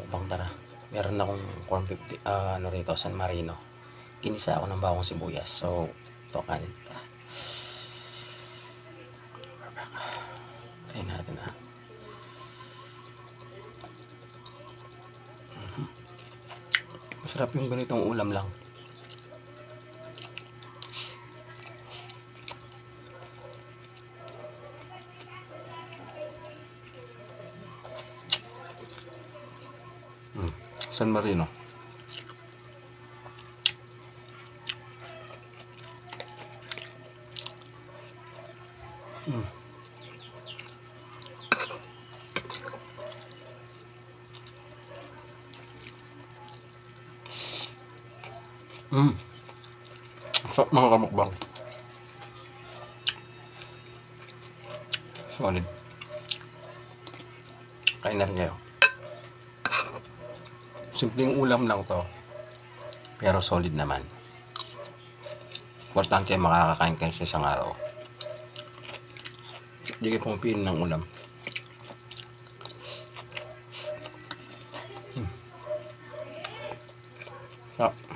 mukbang tara. Meron akong corn 50, ano rito, San Marino. Kinisa ako ng bawang sibuyas. So, ito kanin. Try natin Masarap yung ganitong ulam lang. San Marino. Sarap mga kamukbang. Solid. Kain na rin kayo. Simpleng ulam lang to, pero solid naman. Importante makakakain kayo sa isang araw. Hindi kayo pumipili ng ulam. Ah.